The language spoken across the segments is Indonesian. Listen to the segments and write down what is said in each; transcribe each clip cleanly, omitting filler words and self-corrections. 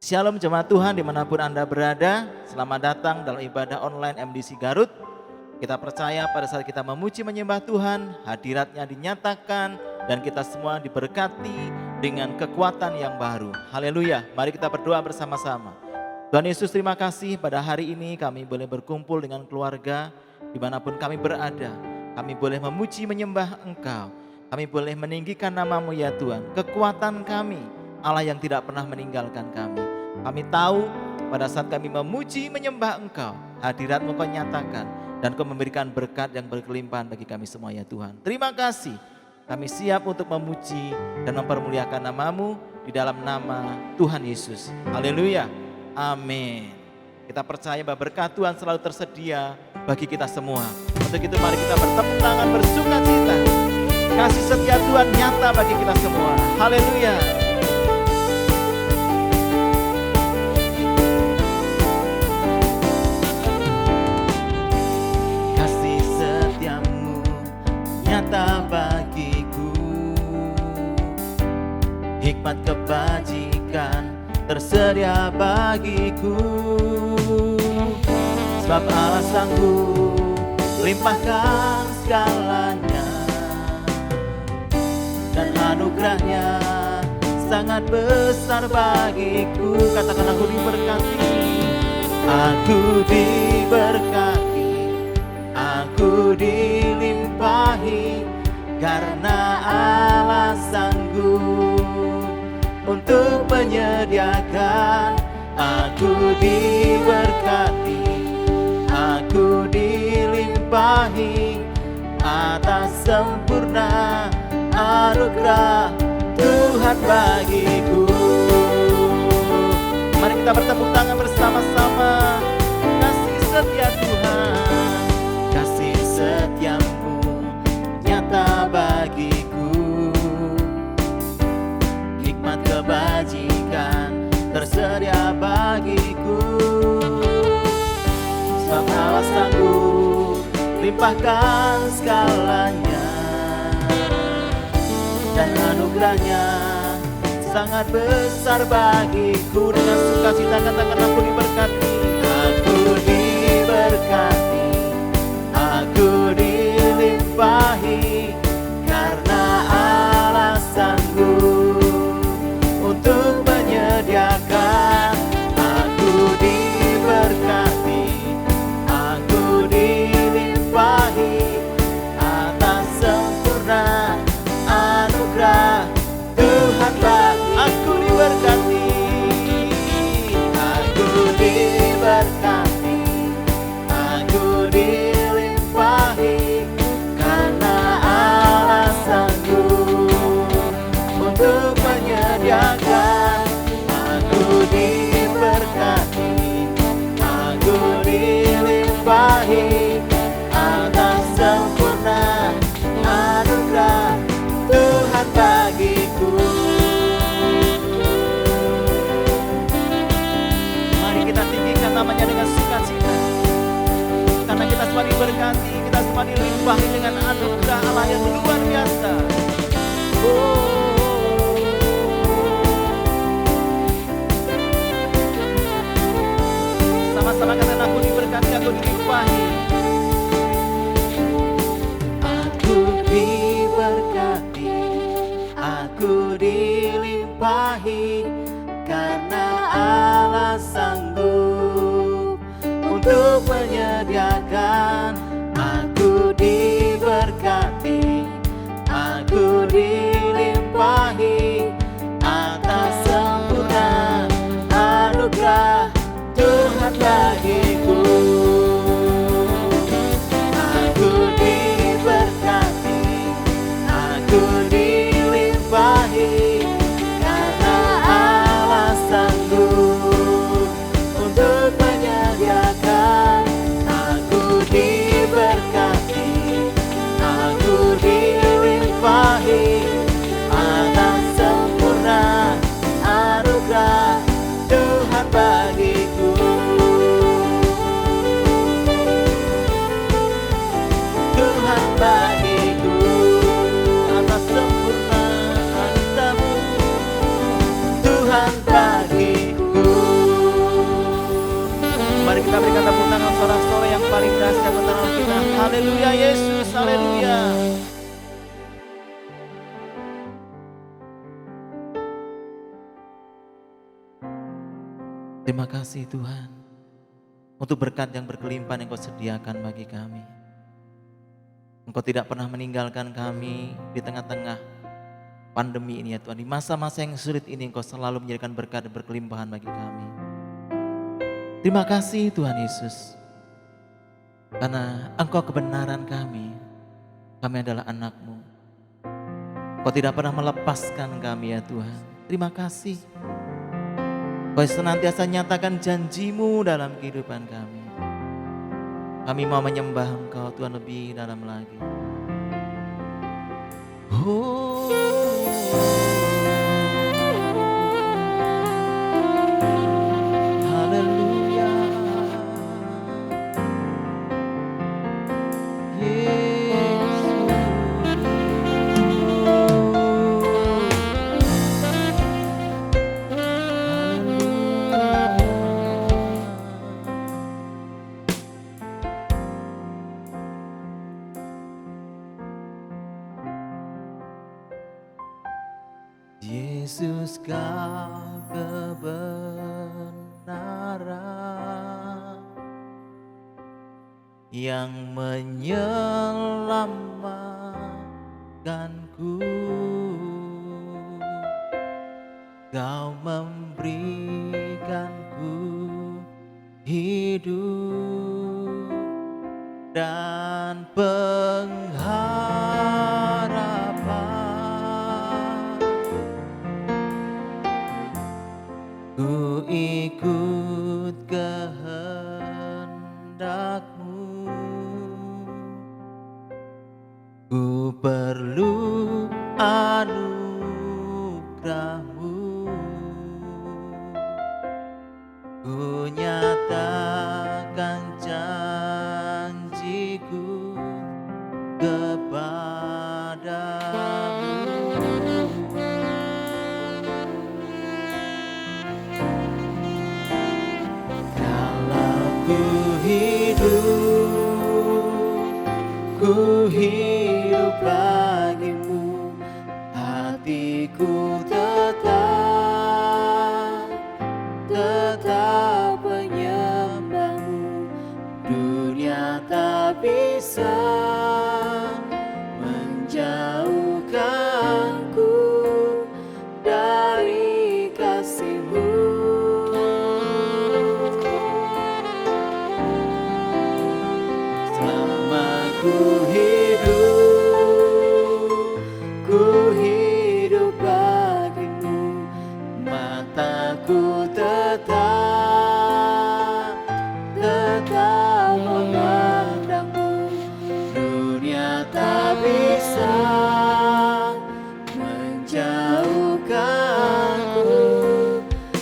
Shalom jemaat Tuhan dimanapun Anda berada, selamat datang dalam ibadah online MDC Garut. Kita percaya pada saat kita memuji menyembah Tuhan, hadiratnya dinyatakan dan kita semua diberkati dengan kekuatan yang baru. Haleluya, mari kita berdoa bersama-sama. Tuhan Yesus, terima kasih pada hari ini kami boleh berkumpul dengan keluarga dimanapun kami berada. Kami boleh memuji menyembah Engkau, kami boleh meninggikan nama-Mu ya Tuhan. Kekuatan kami, Allah yang tidak pernah meninggalkan kami. Kami tahu pada saat kami memuji menyembah Engkau, hadirat-Mu Kau nyatakan dan Kau memberikan berkat yang berkelimpahan bagi kami semua ya Tuhan. Terima kasih, kami siap untuk memuji dan mempermuliakan nama-Mu di dalam nama Tuhan Yesus. Haleluya, amin. Kita percaya bahwa berkat Tuhan selalu tersedia bagi kita semua. Untuk itu mari kita bertepuk tangan bersuka cita. Kasih setia Tuhan nyata bagi kita semua. Haleluya. Kasih setiamu nyata bagiku. Hikmat kebajikan tersedia bagiku. Sebab Allah sanggup limpahkan segalanya. Dan anugerahnya sangat besar bagiku. Katakan aku diberkati. Aku diberkati, aku dilimpahi, karena Allah sanggup untuk menyediakan. Aku diberkati, aku dilimpahi atas sempurna anugerah Tuhan bagiku. Mari kita bertepuk tangan bersama-sama. Kasih setia Tuhan, kasih setiamu nyata bagiku. Hikmat kebajikan tersedia bagiku. Sebab Allah sanggup limpahkan segalanya. Dan anugerahnya sangat besar bagiku. Dengan sukacita katakan aku diberkati. Aku diberkati, aku dilimpahi, karena Allah sanggup untuk menyediakan. Aku diberkati, aku dilimpahi atas sempurna anugerah Tuhan bagi. Aku diberkati, aku diberkati, aku dilimpahi, karena Allah sanggup untuk menyediakan. Aku diberkati, aku dilimpahi atas sempurna anugerah Tuhan bagiku. Mari kita tinggikan namanya dengan sukacita, karena kita semua diberkati, kita semua dilimpahi dengan anugerah Allah yang luar biasa. Sama-sama katakan aku diberkati, aku dilimpahi. Aku diberkati, aku dilimpahi, karena Allah sanggup untuk menyediakan. Aku diberkati, aku dilimpahi atas sempurna anugerah Tuhan bagiku. Aku diberkati, aku dilimpahi, karena Allah sanggup untuk menyediakan. Aku diberkati, aku dilimpahi atas sempurna anugerah Tuhan bagiku. Tuhan bagiku atas sempurna anugerah-Mu. Tuhan bagiku. Haleluya Yesus, haleluya. Terima kasih Tuhan untuk berkat yang berkelimpahan yang Kau sediakan bagi kami. Engkau tidak pernah meninggalkan kami di tengah-tengah pandemi ini ya Tuhan. Di masa-masa yang sulit ini Engkau selalu menjadikan berkat dan berkelimpahan bagi kami. Terima kasih Tuhan Yesus. Karena Engkau kebenaran kami. Kami adalah anak-Mu. Kau tidak pernah melepaskan kami ya Tuhan. Terima kasih. Kau senantiasa nyatakan janji-Mu dalam kehidupan kami. Kami mau menyembah Engkau Tuhan lebih dalam lagi. Oh. Haleluya. Yesus Kau kebenaran yang menyelamatkanku. Kau memberikanku hidup dan pengharapan. Ku ikut kehendak-Mu. Ku perlu anugerah-Mu. Ku nyatakan janjiku kepadamu. Ku hidup bagimu, hatiku tetap menyembah-Mu. Dunia tak bisa menjauhkanku dari kasih-Mu. Ku hidup bagimu, mataku tetap memandang-Mu. Dunia tak bisa menjauhkanku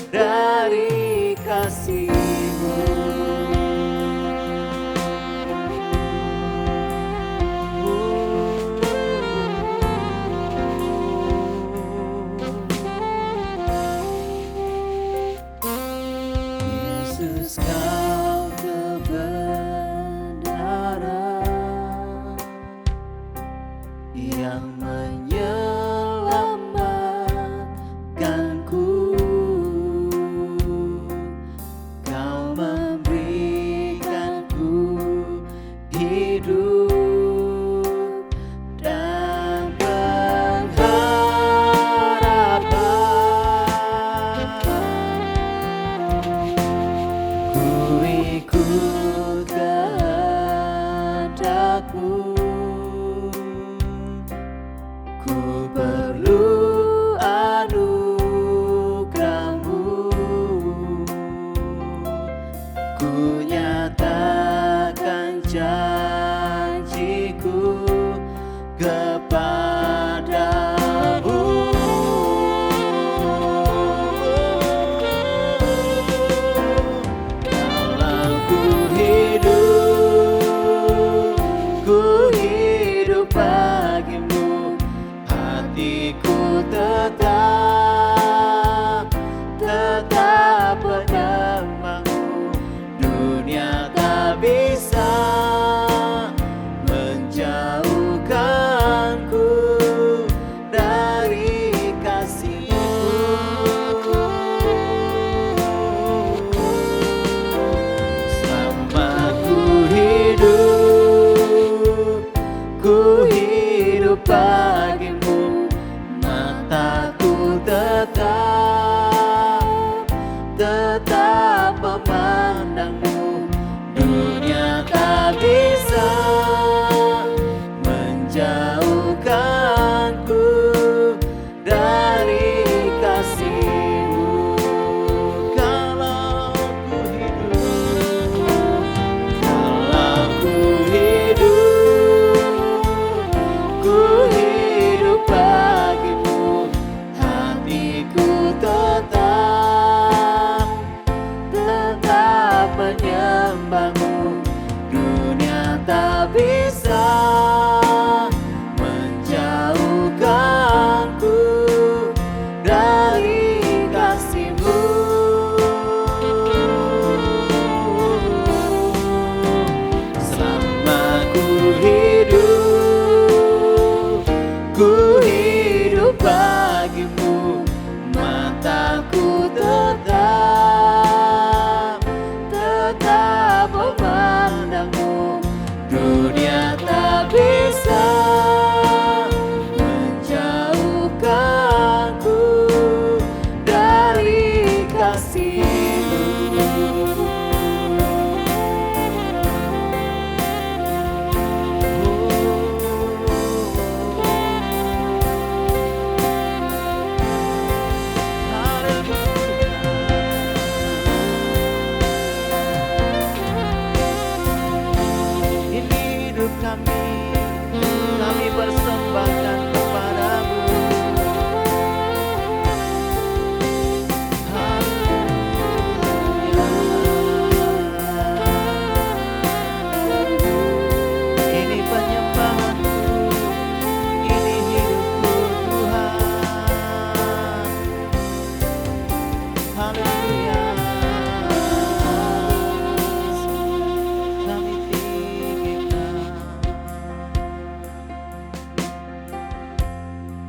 dari kasih-Mu. Kau kebenaran yang menyelamatkanku. Kau memberikanku hidup dan ikut kehendak-Mu. Ku perlu anugerah-Mu. Ku nyatakan janjiku kepadamu. Ku hidup bagimu, hatiku tetap menyembah-Mu. Dunia tak bisa ku hidup bagimu, mataku tetap memandangmu. Dunia tak bisa menjauhkanku dari kasih-Mu. Kalau ku hidup bagimu, hatiku tetap menyembahmu. Dunia tak bisa menjauhkanku dari kasih-Mu. Selama ku hidup bagimu, mataku tetap memandangmu. Dunia tak bisa menjauhkanku dari kasih-Mu. Ini hidup kami persembahkan kepadamu. Ini penyembahanku, ini hidupku Tuhan. Haleluya. Kami tinggikan.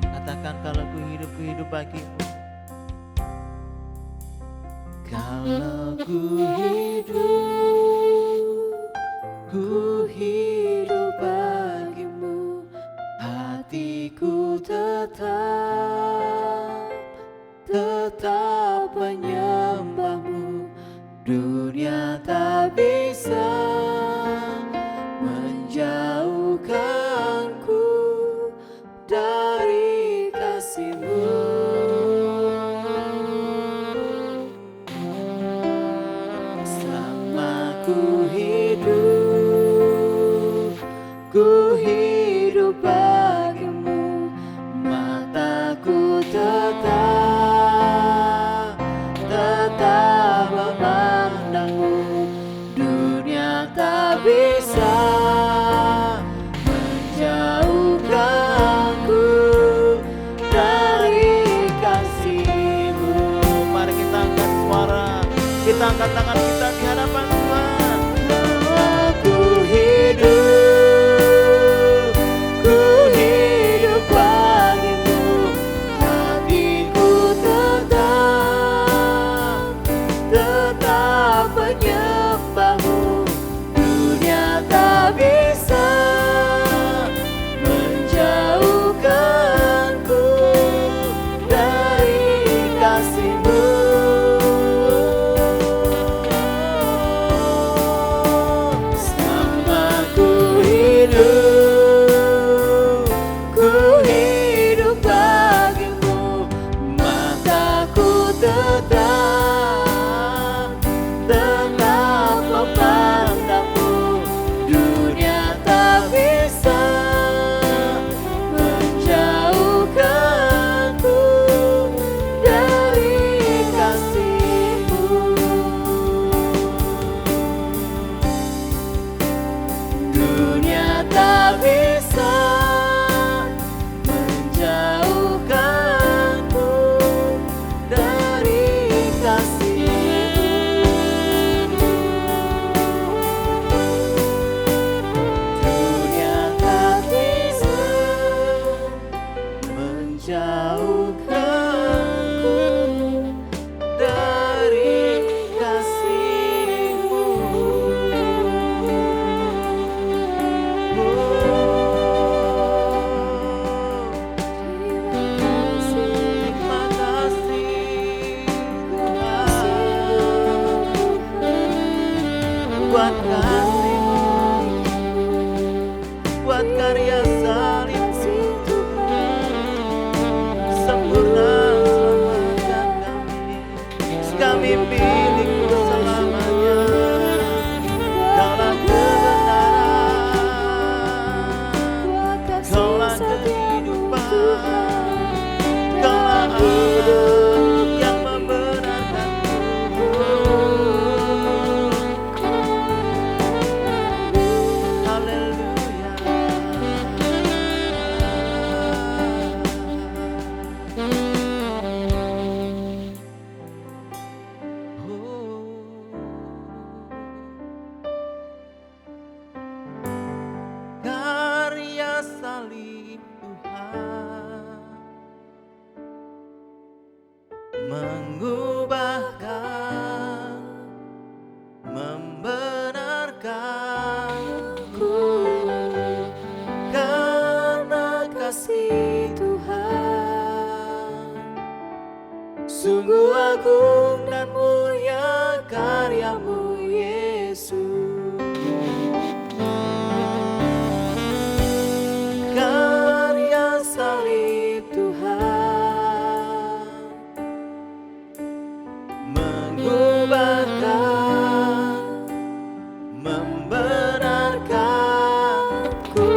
Katakan, kalau ku hidup bagimu. Kalau ku hidup bagimu, hatiku tetap menyembahmu. Dunia tak bisa menjauhkanku dari kasih-Mu. Selama ku hidup bagimu, mataku tetap memandangmu. Dunia tak bisa menjauhkanku dari kasih-Mu. Mari kita angkat suara, kita angkat tangan kita di hadapan Tuhan. Aku hidup mengubahkan, membenarkanku, karena kasih Tuhan sungguh agung dan mulia karya-Mu Yesus. Karya salib Tuhan mengubahkan, membenarkanku,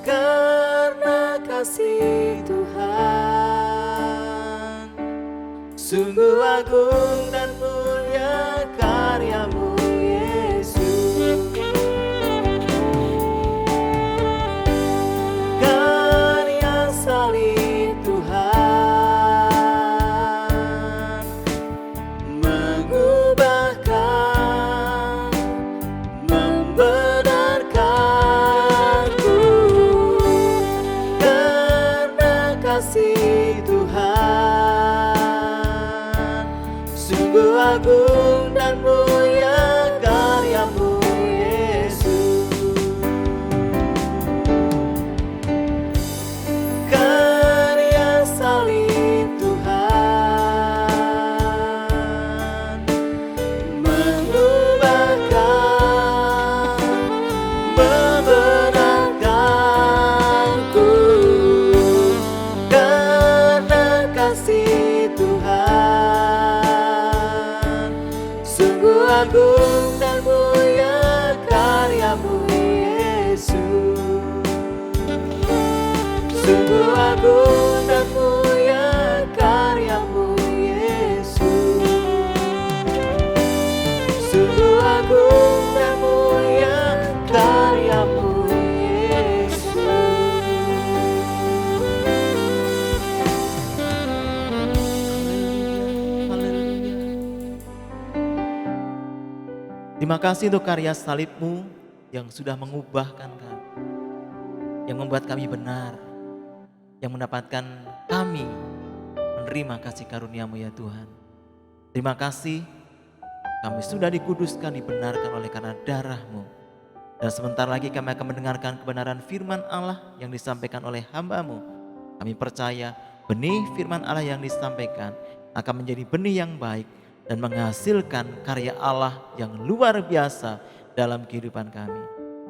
karena kasih Tuhan sungguh agung dan mulia karya-Mu Yesus. Karya salib Tuhan mengubahkan, membenarkanku, karena kasih Tuhan sungguh agung dan mulia karya-Mu Yesus. Karya salib Tuhan mengubahkan, membenarkanku, karena kasih Tuhan sungguh agung dan mulia karya-Mu Yesus. Sungguh agung dan mulia karya-Mu Yesus. Sungguh agung dan mulia karya-Mu Yesus. Haleluya. Terima kasih untuk karya salib-Mu yang sudah mengubahkan kami, yang membuat kami benar, yang mendapatkan kami menerima kasih karunia-Mu ya Tuhan. Terima kasih kami sudah dikuduskan, dibenarkan oleh karena darah-Mu. Dan sebentar lagi kami akan mendengarkan kebenaran firman Allah yang disampaikan oleh hamba-Mu. Kami percaya benih firman Allah yang disampaikan akan menjadi benih yang baik dan menghasilkan karya Allah yang luar biasa dalam kehidupan kami.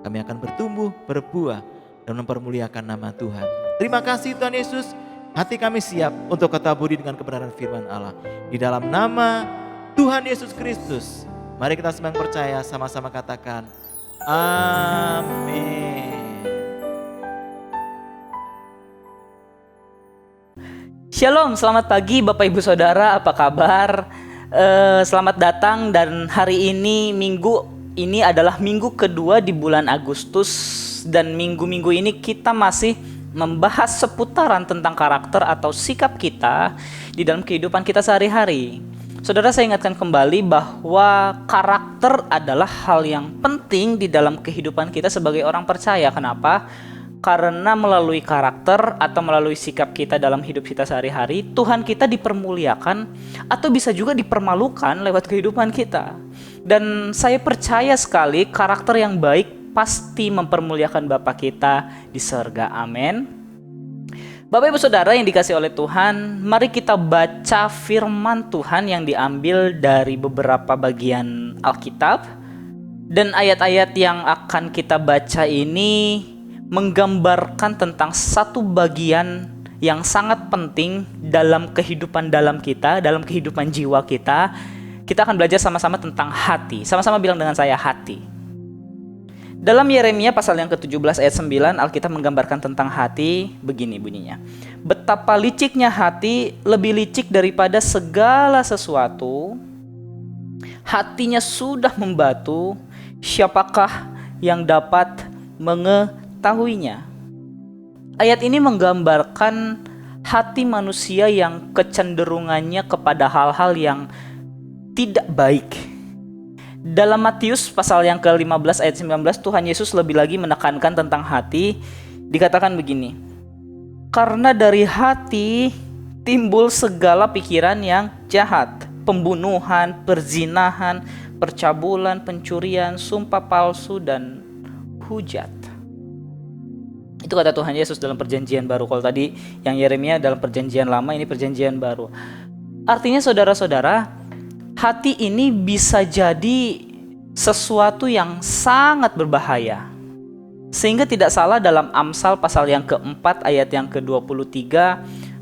Kami akan bertumbuh, berbuah, dan mempermuliakan nama Tuhan. Terima kasih Tuhan Yesus, hati kami siap untuk ketaburi dengan kebenaran firman Allah. Di dalam nama Tuhan Yesus Kristus, mari kita semua percaya, sama-sama katakan, amin. Shalom, selamat pagi Bapak Ibu Saudara, apa kabar? Selamat datang, dan hari ini minggu ini adalah minggu kedua di bulan Agustus. Dan minggu-minggu ini kita masih membahas seputaran tentang karakter atau sikap kita di dalam kehidupan kita sehari-hari. Saudara, saya ingatkan kembali bahwa karakter adalah hal yang penting di dalam kehidupan kita sebagai orang percaya. Kenapa? Karena melalui karakter atau melalui sikap kita dalam hidup kita sehari-hari, Tuhan kita dipermuliakan atau bisa juga dipermalukan lewat kehidupan kita. Dan saya percaya sekali karakter yang baik pasti mempermuliakan Bapa kita di surga. Amin. Bapak Ibu Saudara yang dikasihi oleh Tuhan, mari kita baca firman Tuhan yang diambil dari beberapa bagian Alkitab. Dan ayat-ayat yang akan kita baca ini menggambarkan tentang satu bagian yang sangat penting dalam kehidupan kita, dalam kehidupan jiwa kita. Kita akan belajar sama-sama tentang hati. Sama-sama bilang dengan saya, hati. Dalam Yeremia pasal yang ke-17 ayat 9, Alkitab menggambarkan tentang hati, begini bunyinya. Betapa liciknya hati, lebih licik daripada segala sesuatu. Hatinya sudah membatu, siapakah yang dapat mengetahuinya? Ayat ini menggambarkan hati manusia yang kecenderungannya kepada hal-hal yang tidak baik. Dalam Matius pasal yang ke-15 ayat 19, Tuhan Yesus lebih lagi menekankan tentang hati. Dikatakan begini, karena dari hati timbul segala pikiran yang jahat, pembunuhan, perzinahan, percabulan, pencurian, sumpah palsu, dan hujat. Itu kata Tuhan Yesus dalam perjanjian baru. Kalau tadi yang Yeremia dalam perjanjian lama, ini perjanjian baru. Artinya saudara-saudara, hati ini bisa jadi sesuatu yang sangat berbahaya. Sehingga tidak salah dalam Amsal pasal yang keempat ayat yang ke-23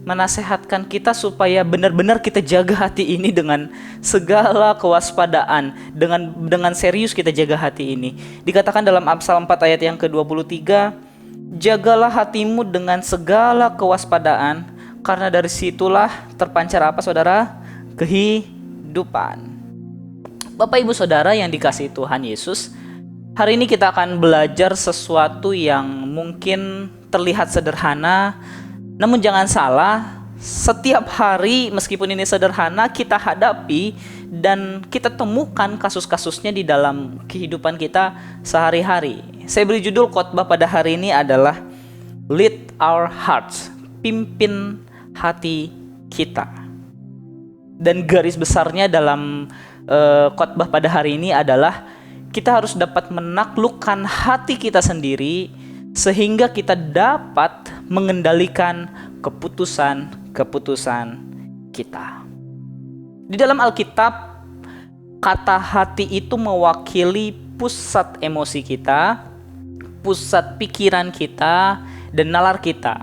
menasehatkan kita supaya benar-benar kita jaga hati ini dengan segala kewaspadaan, dengan serius kita jaga hati ini. Dikatakan dalam Amsal 4 ayat yang ke-23, jagalah hatimu dengan segala kewaspadaan, karena dari situlah terpancar apa saudara? Kehidupan. Bapak ibu saudara yang dikasihi Tuhan Yesus, hari ini kita akan belajar sesuatu yang mungkin terlihat sederhana, namun jangan salah, setiap hari meskipun ini sederhana kita hadapi dan kita temukan kasus-kasusnya di dalam kehidupan kita sehari-hari. Saya beri judul khotbah pada hari ini adalah Lead Our Hearts, pimpin hati kita. Dan garis besarnya dalam khotbah pada hari ini adalah kita harus dapat menaklukkan hati kita sendiri sehingga kita dapat mengendalikan keputusan-keputusan kita. Di dalam Alkitab, kata hati itu mewakili pusat emosi kita, pusat pikiran kita, dan nalar kita.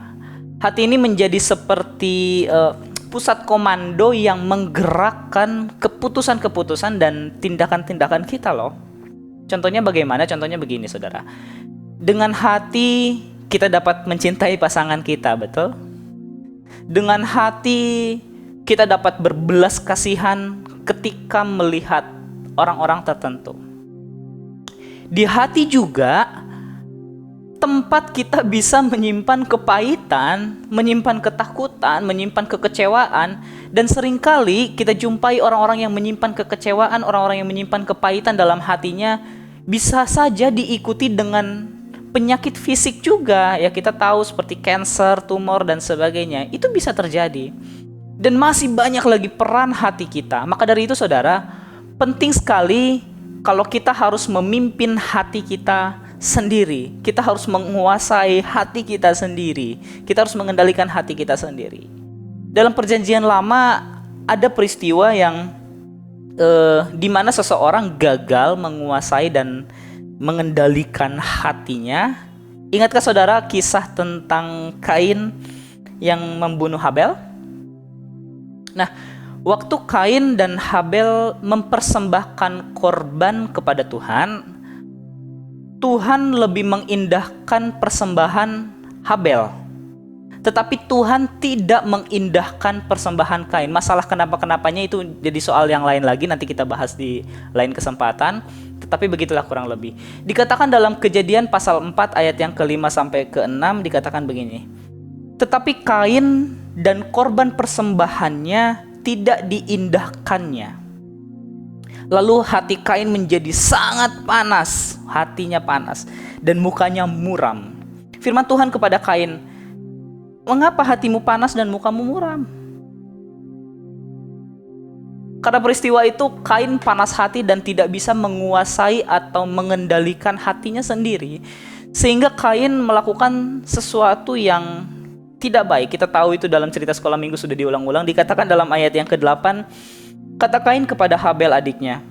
Hati ini menjadi seperti pusat komando yang menggerakkan keputusan-keputusan dan tindakan-tindakan kita loh. Contohnya bagaimana? Contohnya begini saudara. Dengan hati kita dapat mencintai pasangan kita, betul? Dengan hati kita dapat berbelas kasihan ketika melihat orang-orang tertentu. Di hati juga tempat kita bisa menyimpan kepahitan, menyimpan ketakutan, menyimpan kekecewaan, dan seringkali kita jumpai orang-orang yang menyimpan kekecewaan, orang-orang yang menyimpan kepahitan dalam hatinya bisa saja diikuti dengan penyakit fisik juga. Ya kita tahu seperti kanker, tumor, dan sebagainya. Itu bisa terjadi. Dan masih banyak lagi peran hati kita. Maka dari itu saudara, penting sekali kalau kita harus memimpin hati kita sendiri. Kita harus menguasai hati kita sendiri. Kita harus mengendalikan hati kita sendiri. Dalam perjanjian lama ada peristiwa yang di mana seseorang gagal menguasai dan mengendalikan hatinya. Ingatkah saudara kisah tentang Kain yang membunuh Habel? Nah, waktu Kain dan Habel mempersembahkan korban kepada Tuhan, Tuhan lebih mengindahkan persembahan Habel. Tetapi Tuhan tidak mengindahkan persembahan Kain. Masalah kenapa-kenapanya itu jadi soal yang lain lagi, nanti kita bahas di lain kesempatan. Tetapi begitulah kurang lebih. Dikatakan dalam Kejadian pasal 4 ayat yang ke-5 sampai ke-6 dikatakan begini. Tetapi Kain dan korban persembahannya tidak diindahkannya. Lalu hati Kain menjadi sangat panas, hatinya panas, dan mukanya muram. Firman Tuhan kepada Kain, mengapa hatimu panas dan mukamu muram? Karena peristiwa itu Kain panas hati dan tidak bisa menguasai atau mengendalikan hatinya sendiri. Sehingga Kain melakukan sesuatu yang tidak baik. Kita tahu itu dalam cerita sekolah minggu sudah diulang-ulang. Dikatakan dalam ayat yang ke-8, kata Kain kepada Habel adiknya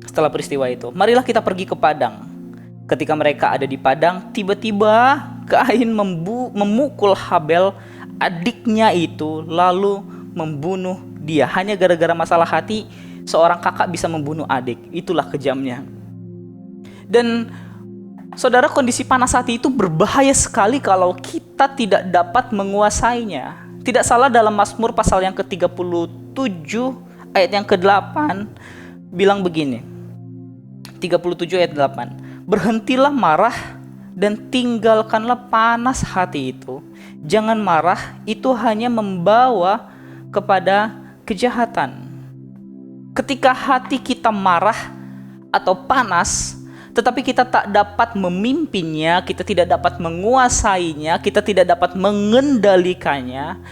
setelah peristiwa itu, marilah kita pergi ke padang. Ketika mereka ada di padang, tiba-tiba Kain memukul Habel, adiknya itu, lalu membunuh dia. Hanya gara-gara masalah hati, seorang kakak bisa membunuh adik. Itulah kejamnya. Dan saudara, kondisi panas hati itu berbahaya sekali kalau kita tidak dapat menguasainya. Tidak salah dalam Mazmur pasal yang ke-37 ayat yang ke-8 bilang begini. 37 ayat 8. Berhentilah marah dan tinggalkanlah panas hati itu. Jangan marah, itu hanya membawa kepada kejahatan. Ketika hati kita marah atau panas, tetapi kita tak dapat memimpinnya, kita tidak dapat menguasainya, kita tidak dapat mengendalikannya,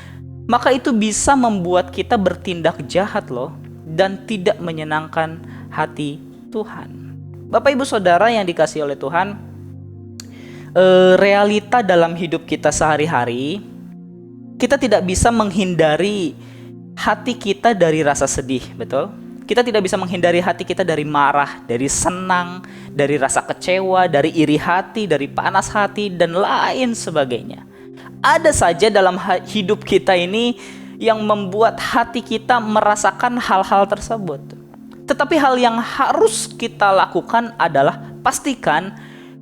maka itu bisa membuat kita bertindak jahat loh, dan tidak menyenangkan hati Tuhan. Bapak Ibu Saudara yang dikasihi oleh Tuhan, realita dalam hidup kita sehari-hari, kita tidak bisa menghindari hati kita dari rasa sedih, betul? Kita tidak bisa menghindari hati kita dari marah, dari senang, dari rasa kecewa, dari iri hati, dari panas hati, dan lain sebagainya. Ada saja dalam hidup kita ini yang membuat hati kita merasakan hal-hal tersebut. Tetapi hal yang harus kita lakukan adalah pastikan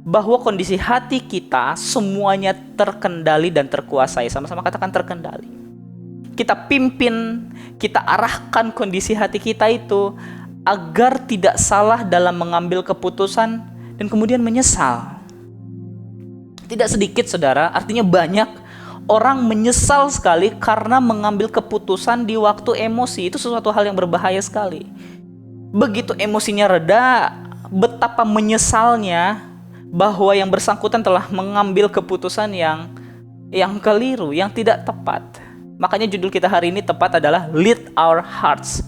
bahwa kondisi hati kita semuanya terkendali dan terkuasai. Sama-sama katakan terkendali. Kita pimpin, kita arahkan kondisi hati kita itu agar tidak salah dalam mengambil keputusan dan kemudian menyesal. Tidak sedikit saudara, artinya banyak orang menyesal sekali karena mengambil keputusan di waktu emosi. Itu sesuatu hal yang berbahaya sekali. Begitu emosinya reda, betapa menyesalnya bahwa yang bersangkutan telah mengambil keputusan yang keliru, yang tidak tepat. Makanya judul kita hari ini tepat adalah Lead Our Hearts.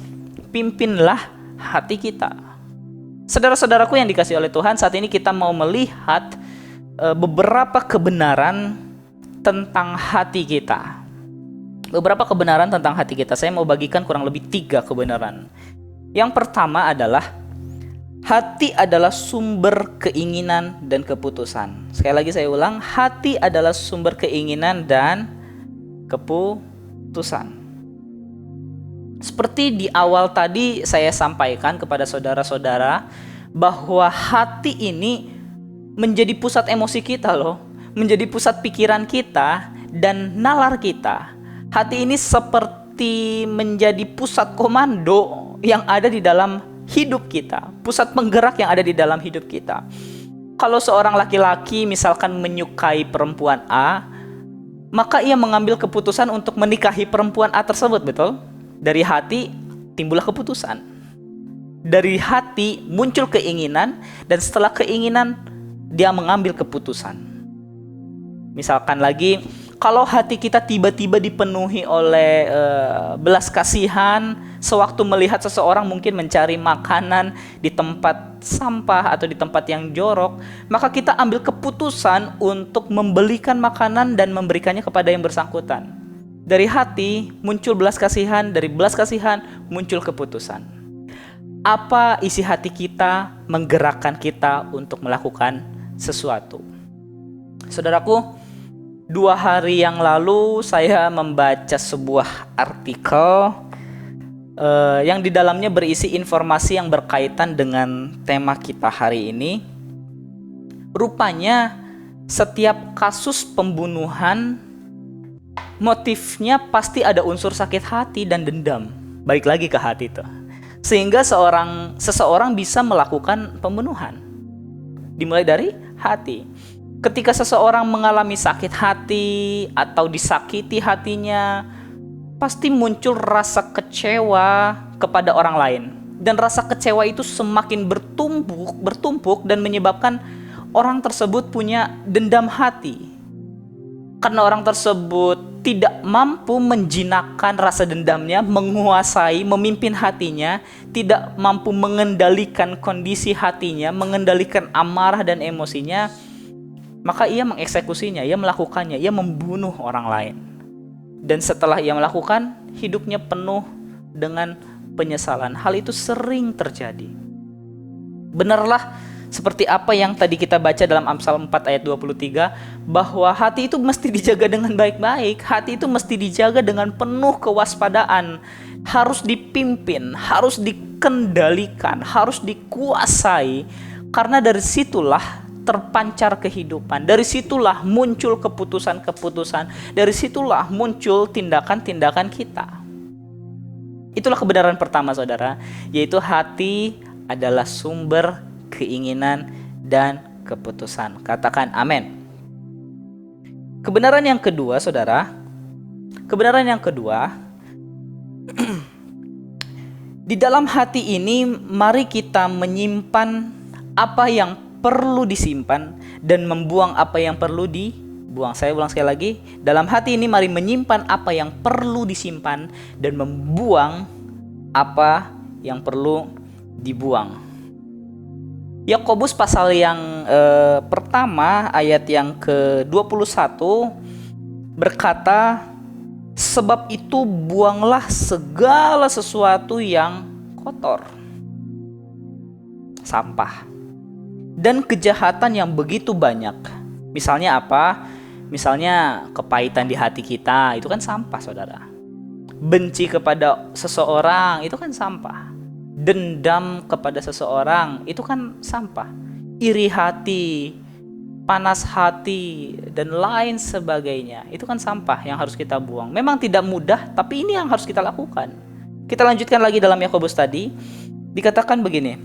Pimpinlah hati kita. Saudara-saudaraku yang dikasihi oleh Tuhan, saat ini kita mau melihat beberapa kebenaran tentang hati kita. Beberapa kebenaran tentang hati kita. Saya mau bagikan kurang lebih 3 kebenaran. Yang pertama adalah hati adalah sumber keinginan dan keputusan. Sekali lagi saya ulang, hati adalah sumber keinginan dan keputusan. Seperti di awal tadi saya sampaikan kepada saudara-saudara bahwa hati ini menjadi pusat emosi kita loh, menjadi pusat pikiran kita dan nalar kita. Hati ini seperti menjadi pusat komando yang ada di dalam hidup kita, pusat penggerak yang ada di dalam hidup kita. Kalau seorang laki-laki misalkan menyukai perempuan A, maka ia mengambil keputusan untuk menikahi perempuan A tersebut, betul? Dari hati timbullah keputusan. Dari hati muncul keinginan, dan setelah keinginan dia mengambil keputusan. Misalkan lagi, kalau hati kita tiba-tiba dipenuhi oleh belas kasihan, sewaktu melihat seseorang mungkin mencari makanan di tempat sampah atau di tempat yang jorok, maka kita ambil keputusan untuk membelikan makanan dan memberikannya kepada yang bersangkutan. Dari hati muncul belas kasihan, dari belas kasihan muncul keputusan. Apa isi hati kita menggerakkan kita untuk melakukan sesuatu. Saudaraku, 2 hari yang lalu saya membaca sebuah artikel yang di dalamnya berisi informasi yang berkaitan dengan tema kita hari ini. Rupanya setiap kasus pembunuhan motifnya pasti ada unsur sakit hati dan dendam. Balik lagi ke hati itu. Sehingga seseorang bisa melakukan pembunuhan. Dimulai dari hati. Ketika seseorang mengalami sakit hati atau disakiti hatinya, pasti muncul rasa kecewa kepada orang lain. Dan rasa kecewa itu semakin bertumpuk dan menyebabkan orang tersebut punya dendam hati. Karena orang tersebut tidak mampu menjinakkan rasa dendamnya, menguasai, memimpin hatinya, tidak mampu mengendalikan kondisi hatinya, mengendalikan amarah dan emosinya, maka ia mengeksekusinya, ia melakukannya, ia membunuh orang lain. Dan setelah ia melakukan, hidupnya penuh dengan penyesalan. Hal itu sering terjadi. Benarlah Seperti apa yang tadi kita baca dalam Amsal 4 ayat 23, bahwa hati itu mesti dijaga dengan baik-baik. Hati itu mesti dijaga dengan penuh kewaspadaan. Harus dipimpin, harus dikendalikan, harus dikuasai. Karena dari situlah terpancar kehidupan. Dari situlah muncul keputusan-keputusan. Dari situlah muncul tindakan-tindakan kita. Itulah kebenaran pertama, saudara, yaitu hati adalah sumber keinginan dan keputusan. Katakan amin. Kebenaran yang kedua, saudara, kebenaran yang kedua, di dalam hati ini mari kita menyimpan apa yang perlu disimpan dan membuang apa yang perlu dibuang. Saya ulang sekali lagi, dalam hati ini mari menyimpan apa yang perlu disimpan dan membuang apa yang perlu dibuang. Yakobus pasal yang pertama ayat yang ke-21 berkata, sebab itu buanglah segala sesuatu yang kotor, sampah, dan kejahatan yang begitu banyak. Misalnya apa? Misalnya kepahitan di hati kita, itu kan sampah, saudara. Benci kepada seseorang, itu kan sampah. Dendam kepada seseorang, itu kan sampah. Iri hati, panas hati, dan lain sebagainya, itu kan sampah yang harus kita buang. Memang tidak mudah, tapi ini yang harus kita lakukan. Kita lanjutkan lagi dalam Yakobus tadi, dikatakan begini,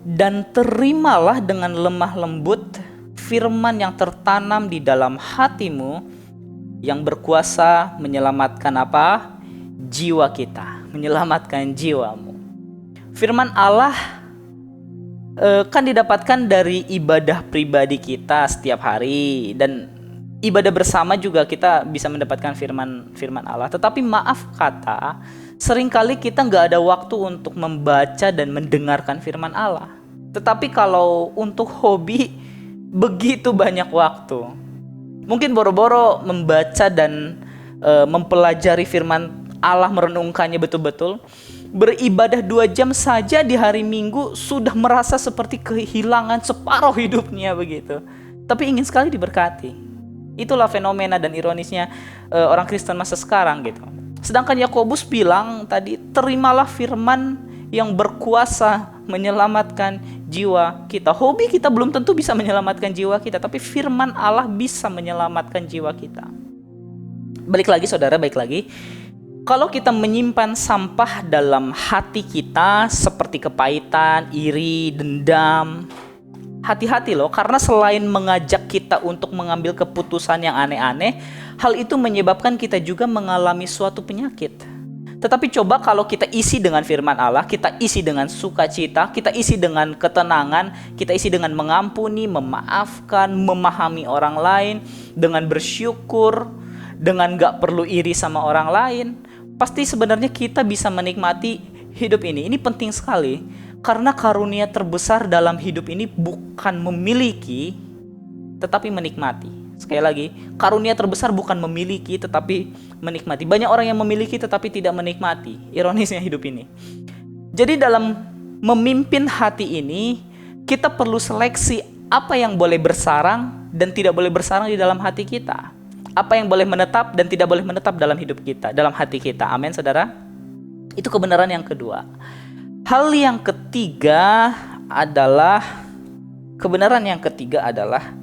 dan terimalah dengan lemah lembut firman yang tertanam di dalam hatimu, yang berkuasa menyelamatkan apa? Jiwa kita, menyelamatkan jiwamu. Firman Allah kan didapatkan dari ibadah pribadi kita setiap hari, dan ibadah bersama juga kita bisa mendapatkan firman Allah. Tetapi maaf kata, seringkali kita nggak ada waktu untuk membaca dan mendengarkan firman Allah. Tetapi kalau untuk hobi, begitu banyak waktu. Mungkin boro-boro membaca dan mempelajari firman Allah, merenungkannya betul-betul. Beribadah 2 jam saja di hari Minggu sudah merasa seperti kehilangan separuh hidupnya begitu. Tapi ingin sekali diberkati. Itulah fenomena dan ironisnya orang Kristen masa sekarang gitu. Sedangkan Yakobus bilang tadi, terimalah firman yang berkuasa menyelamatkan jiwa kita. Hobi kita belum tentu bisa menyelamatkan jiwa kita, tapi firman Allah bisa menyelamatkan jiwa kita. Balik lagi, saudara, baik lagi. Kalau kita menyimpan sampah dalam hati kita seperti kepahitan, iri, dendam, hati-hati loh, karena selain mengajak kita untuk mengambil keputusan yang aneh-aneh, hal itu menyebabkan kita juga mengalami suatu penyakit. Tetapi coba kalau kita isi dengan firman Allah, kita isi dengan sukacita, kita isi dengan ketenangan, kita isi dengan mengampuni, memaafkan, memahami orang lain, dengan bersyukur, dengan gak perlu iri sama orang lain, pasti sebenarnya kita bisa menikmati hidup ini. Ini penting sekali, karena karunia terbesar dalam hidup ini bukan memiliki, tetapi menikmati. Sekali lagi, karunia terbesar bukan memiliki, tetapi menikmati. Banyak orang yang memiliki tetapi tidak menikmati. Ironisnya hidup ini. Jadi dalam memimpin hati ini, kita perlu seleksi apa yang boleh bersarang dan tidak boleh bersarang di dalam hati kita. Apa yang boleh menetap dan tidak boleh menetap dalam hidup kita, dalam hati kita. Amin, saudara. Itu kebenaran yang kedua. Hal yang ketiga adalah, kebenaran yang ketiga adalah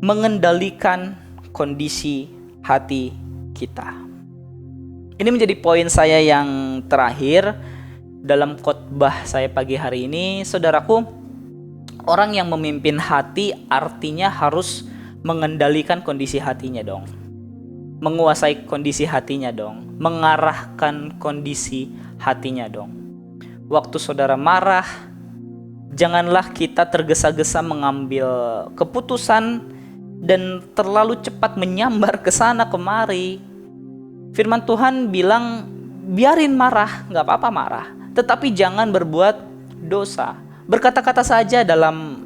mengendalikan kondisi hati kita. Ini menjadi poin saya yang terakhir dalam khotbah saya pagi hari ini. Saudaraku, orang yang memimpin hati artinya harus mengendalikan kondisi hatinya dong. Menguasai kondisi hatinya dong. Mengarahkan kondisi hatinya dong. Waktu saudara marah, janganlah kita tergesa-gesa mengambil keputusan dan terlalu cepat menyambar ke sana kemari. Firman Tuhan bilang, biarin marah, gak apa-apa marah, tetapi jangan berbuat dosa. Berkata-kata saja dalam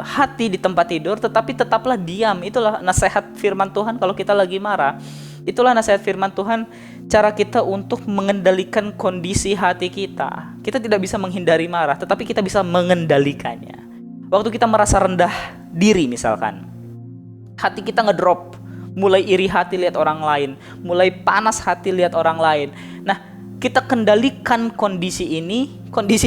hati di tempat tidur, tetapi tetaplah diam. Itulah nasihat firman Tuhan kalau kita lagi marah. Itulah nasihat firman Tuhan, cara kita untuk mengendalikan kondisi hati kita. Kita tidak bisa menghindari marah, tetapi kita bisa mengendalikannya. Waktu kita merasa rendah diri misalkan, hati kita ngedrop, mulai iri hati lihat orang lain, mulai panas hati lihat orang lain. Nah, kita kendalikan kondisi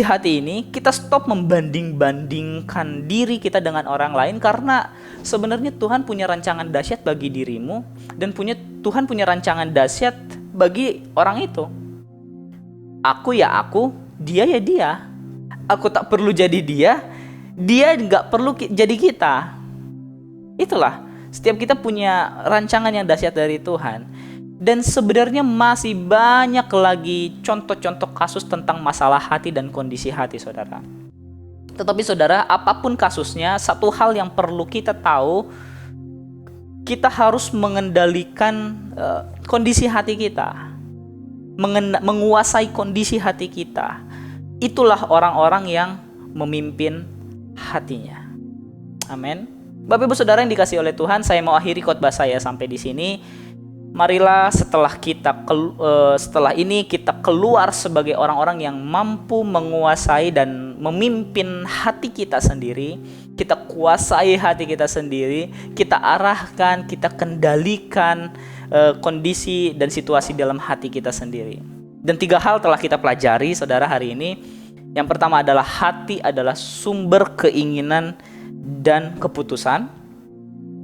hati ini, kita stop membanding-bandingkan diri kita dengan orang lain, karena sebenarnya Tuhan punya rancangan dahsyat bagi dirimu, dan Tuhan punya rancangan dahsyat bagi orang itu. Aku ya aku, dia ya dia. Aku tak perlu jadi dia nggak perlu jadi kita. Itulah, setiap kita punya rancangan yang dahsyat dari Tuhan. Dan sebenarnya masih banyak lagi contoh-contoh kasus tentang masalah hati dan kondisi hati saudara. Tetapi saudara, apapun kasusnya, satu hal yang perlu kita tahu, kita harus mengendalikan kondisi hati kita, menguasai kondisi hati kita. Itulah orang-orang yang memimpin hatinya. Amin. Bapak Ibu Saudara yang dikasihi oleh Tuhan, saya mau akhiri khotbah saya sampai di sini. Marilah setelah ini kita keluar sebagai orang-orang yang mampu menguasai dan memimpin hati kita sendiri. Kita kuasai hati kita sendiri, kita arahkan, kita kendalikan kondisi dan situasi dalam hati kita sendiri. Dan 3 hal telah kita pelajari saudara hari ini. Yang pertama adalah hati adalah sumber keinginan dan keputusan.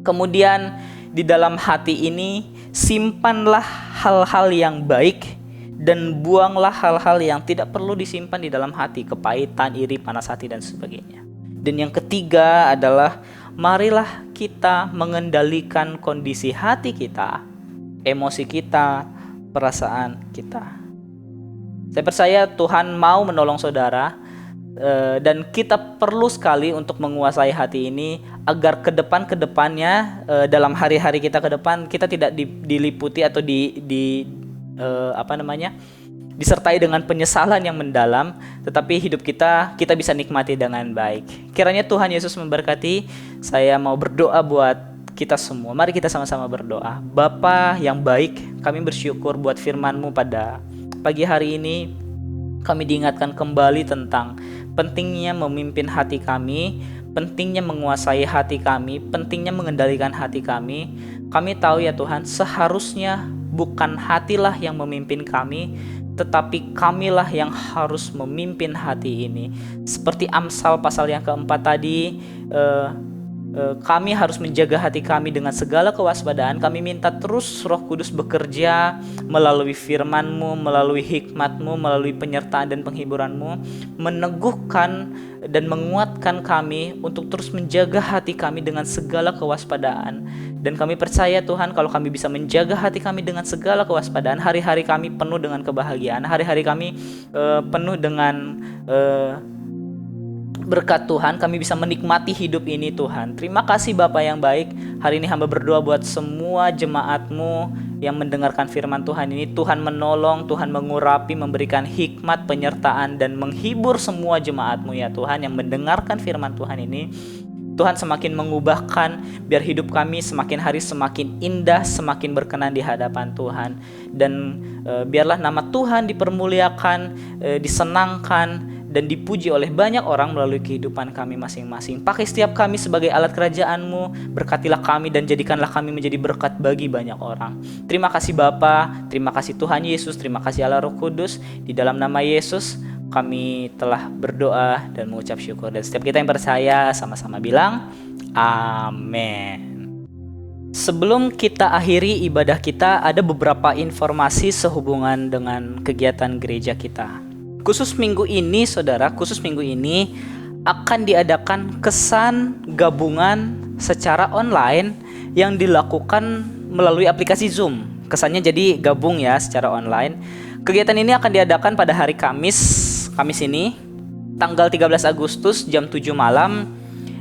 Kemudian di dalam hati ini simpanlah hal-hal yang baik dan buanglah hal-hal yang tidak perlu disimpan di dalam hati, kepahitan, iri, panas hati dan sebagainya. Dan yang ketiga adalah marilah kita mengendalikan kondisi hati kita, emosi kita, perasaan kita. Saya percaya Tuhan mau menolong saudara, dan kita perlu sekali untuk menguasai hati ini agar kedepannya dalam hari-hari kita ke depan kita tidak diliputi atau disertai dengan penyesalan yang mendalam, tetapi hidup kita bisa nikmati dengan baik. Kiranya Tuhan Yesus memberkati. Saya mau berdoa buat kita semua. Mari kita sama-sama berdoa. Bapa yang baik, kami bersyukur buat firman-Mu pada pagi hari ini. Kami diingatkan kembali tentang pentingnya memimpin hati kami, pentingnya menguasai hati kami, pentingnya mengendalikan hati kami. Kami tahu ya Tuhan, seharusnya bukan hatilah yang memimpin kami, tetapi kamilah yang harus memimpin hati ini. Seperti Amsal pasal yang keempat tadi, kami harus menjaga hati kami dengan segala kewaspadaan. Kami minta terus Roh Kudus bekerja melalui firman-Mu, melalui hikmat-Mu, melalui penyertaan dan penghiburan-Mu, meneguhkan dan menguatkan kami untuk terus menjaga hati kami dengan segala kewaspadaan. Dan kami percaya Tuhan, kalau kami bisa menjaga hati kami dengan segala kewaspadaan, hari-hari kami penuh dengan kebahagiaan, hari-hari kami penuh dengan berkat Tuhan, kami bisa menikmati hidup ini Tuhan. Terima kasih Bapa yang baik. Hari ini hamba berdoa buat semua jemaat-Mu yang mendengarkan firman Tuhan ini. Tuhan menolong, Tuhan mengurapi, memberikan hikmat, penyertaan, dan menghibur semua jemaat-Mu ya Tuhan yang mendengarkan firman Tuhan ini. Tuhan semakin mengubahkan, biar hidup kami semakin hari semakin indah, semakin berkenan di hadapan Tuhan. Dan biarlah nama Tuhan dipermuliakan, disenangkan, dan dipuji oleh banyak orang melalui kehidupan kami masing-masing. Pakai setiap kami sebagai alat kerajaan-Mu, berkatilah kami dan jadikanlah kami menjadi berkat bagi banyak orang. Terima kasih Bapa, terima kasih Tuhan Yesus, terima kasih Allah Roh Kudus. Di dalam nama Yesus kami telah berdoa dan mengucap syukur. Dan setiap kita yang percaya sama-sama bilang amin. Sebelum kita akhiri ibadah kita, ada beberapa informasi sehubungan dengan kegiatan gereja kita. Khusus minggu ini saudara, akan diadakan kesan gabungan secara online yang dilakukan melalui aplikasi Zoom. Kesannya jadi gabung ya secara online. Kegiatan ini akan diadakan pada hari Kamis ini, tanggal 13 Agustus jam 7 malam.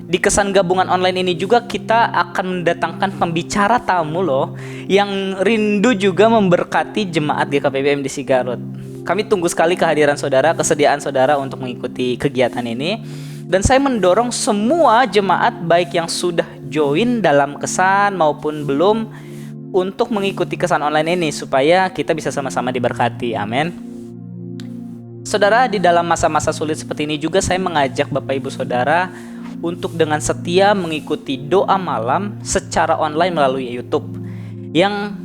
Di kesan gabungan online ini juga kita akan mendatangkan pembicara tamu loh, yang rindu juga memberkati jemaat GKPB MDC Garut. Kami tunggu sekali kehadiran saudara, kesediaan saudara untuk mengikuti kegiatan ini. Dan saya mendorong semua jemaat baik yang sudah join dalam kesan maupun belum, untuk mengikuti kesan online ini supaya kita bisa sama-sama diberkati. Amin. Saudara, di dalam masa-masa sulit seperti ini juga saya mengajak Bapak Ibu Saudara untuk dengan setia mengikuti doa malam secara online melalui YouTube yang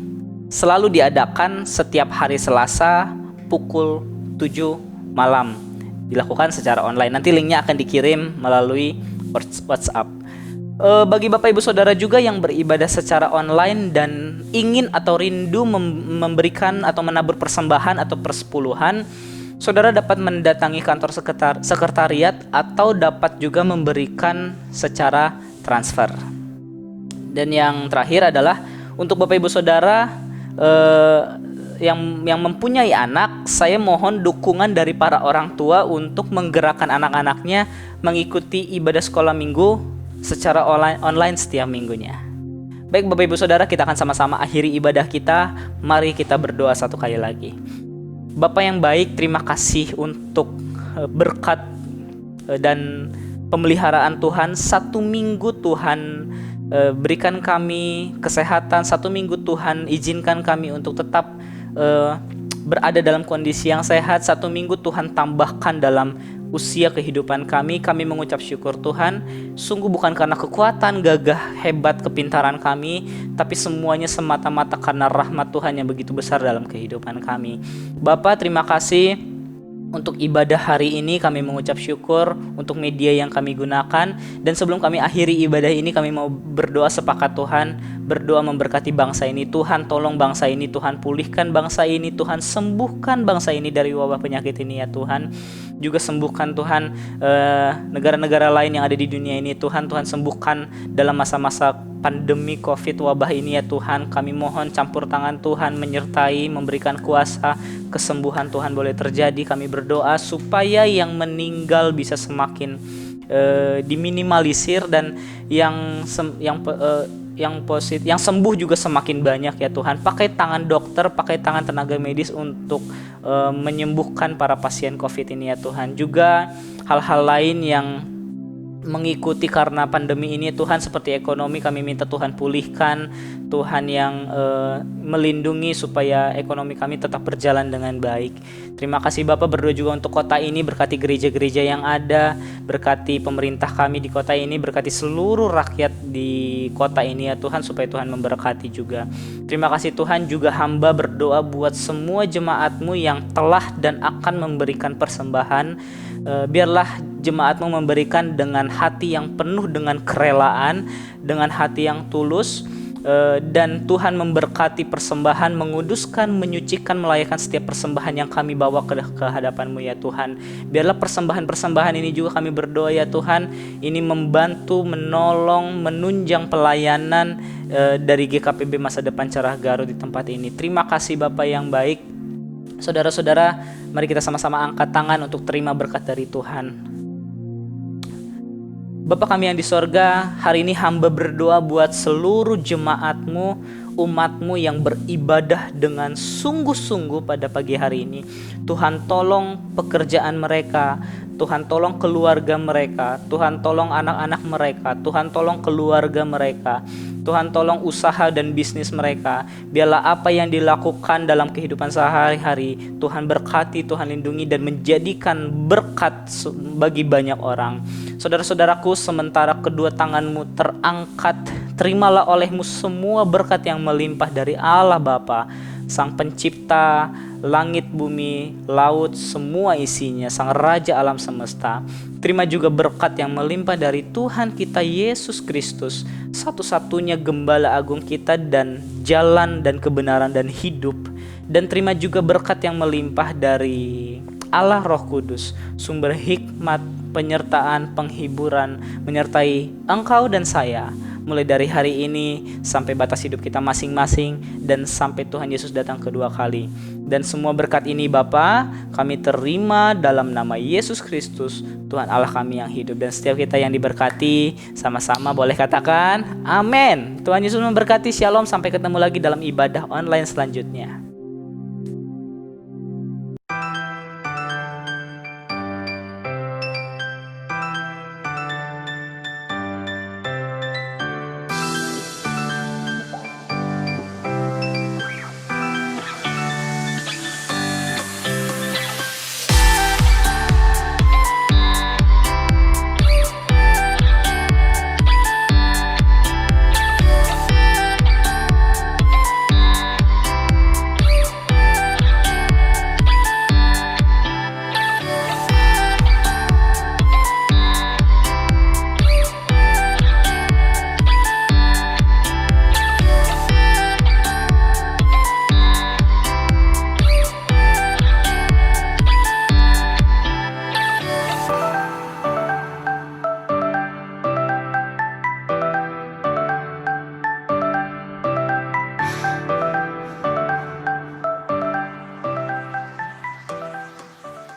selalu diadakan setiap hari Selasa pukul 7 malam. Dilakukan secara online. Nanti linknya akan dikirim melalui WhatsApp. Bagi Bapak Ibu Saudara juga yang beribadah secara online dan ingin atau rindu memberikan atau menabur persembahan atau persepuluhan, saudara dapat mendatangi kantor sekretariat atau dapat juga memberikan secara transfer. Dan yang terakhir adalah untuk Bapak Ibu Saudara yang mempunyai anak, saya mohon dukungan dari para orang tua untuk menggerakkan anak-anaknya mengikuti ibadah sekolah minggu secara online setiap minggunya. Baik Bapak Ibu Saudara, kita akan sama-sama akhiri ibadah kita. Mari kita berdoa satu kali lagi. Bapa yang baik, terima kasih untuk berkat dan pemeliharaan Tuhan. 1 minggu Tuhan berikan kami kesehatan, 1 minggu Tuhan izinkan kami untuk tetap berada dalam kondisi yang sehat. 1 minggu Tuhan tambahkan dalam usia kehidupan kami mengucap syukur Tuhan. Sungguh bukan karena kekuatan, gagah, hebat, kepintaran kami, tapi semuanya semata-mata karena rahmat Tuhan yang begitu besar dalam kehidupan kami. Bapa, terima kasih untuk ibadah hari ini. Kami mengucap syukur untuk media yang kami gunakan. Dan sebelum kami akhiri ibadah ini, kami mau berdoa sepakat Tuhan, berdoa memberkati bangsa ini. Tuhan tolong bangsa ini, Tuhan pulihkan bangsa ini, Tuhan sembuhkan bangsa ini dari wabah penyakit ini ya Tuhan. Juga sembuhkan Tuhan negara-negara lain yang ada di dunia ini Tuhan. Tuhan sembuhkan dalam masa-masa pandemi COVID wabah ini ya Tuhan. Kami mohon campur tangan Tuhan menyertai, memberikan kuasa kesembuhan Tuhan boleh terjadi. Kami berdoa supaya yang meninggal bisa semakin diminimalisir dan yang sembuh juga semakin banyak ya Tuhan. Pakai tangan dokter, pakai tangan tenaga medis untuk menyembuhkan para pasien COVID ini ya Tuhan. Juga hal-hal lain yang mengikuti karena pandemi ini Tuhan, seperti ekonomi, kami minta Tuhan pulihkan, Tuhan yang melindungi supaya ekonomi kami tetap berjalan dengan baik. Terima kasih Bapak, berdoa juga untuk kota ini, berkati gereja-gereja yang ada, berkati pemerintah kami di kota ini, berkati seluruh rakyat di kota ini ya Tuhan, supaya Tuhan memberkati juga. Terima kasih Tuhan, juga hamba berdoa buat semua jemaat-Mu yang telah dan akan memberikan persembahan. Biarlah jemaat-Mu memberikan dengan hati yang penuh dengan kerelaan, dengan hati yang tulus, dan Tuhan memberkati persembahan, menguduskan, menyucikan, melayakan setiap persembahan yang kami bawa ke hadapan-Mu ya Tuhan. Biarlah persembahan-persembahan ini juga kami berdoa ya Tuhan, ini membantu, menolong, menunjang pelayanan dari GKPB Masa Depan Cerah Garut di tempat ini. Terima kasih Bapak yang baik. Saudara-saudara, mari kita sama-sama angkat tangan untuk terima berkat dari Tuhan. Bapa kami yang di sorga, hari ini hamba berdoa buat seluruh jemaat-Mu, umat-Mu yang beribadah dengan sungguh-sungguh pada pagi hari ini. Tuhan tolong pekerjaan mereka, Tuhan tolong keluarga mereka, Tuhan tolong anak-anak mereka, Tuhan tolong keluarga mereka, Tuhan tolong usaha dan bisnis mereka. Biarlah apa yang dilakukan dalam kehidupan sehari-hari Tuhan berkati, Tuhan lindungi dan menjadikan berkat bagi banyak orang. Saudara-saudaraku, sementara kedua tangan-Mu terangkat, terimalah oleh-Mu semua berkat yang melimpah dari Allah Bapa, Sang Pencipta langit, bumi, laut, semua isinya, Sang Raja alam semesta. Terima juga berkat yang melimpah dari Tuhan kita Yesus Kristus, satu-satunya Gembala Agung kita dan jalan dan kebenaran dan hidup. Dan terima juga berkat yang melimpah dari Allah Roh Kudus, sumber hikmat, penyertaan, penghiburan, menyertai engkau dan saya, mulai dari hari ini sampai batas hidup kita masing-masing dan sampai Tuhan Yesus datang kedua kali. Dan semua berkat ini Bapa, kami terima dalam nama Yesus Kristus, Tuhan Allah kami yang hidup. Dan setiap kita yang diberkati, sama-sama boleh katakan amin. Tuhan Yesus memberkati. Shalom, sampai ketemu lagi dalam ibadah online selanjutnya.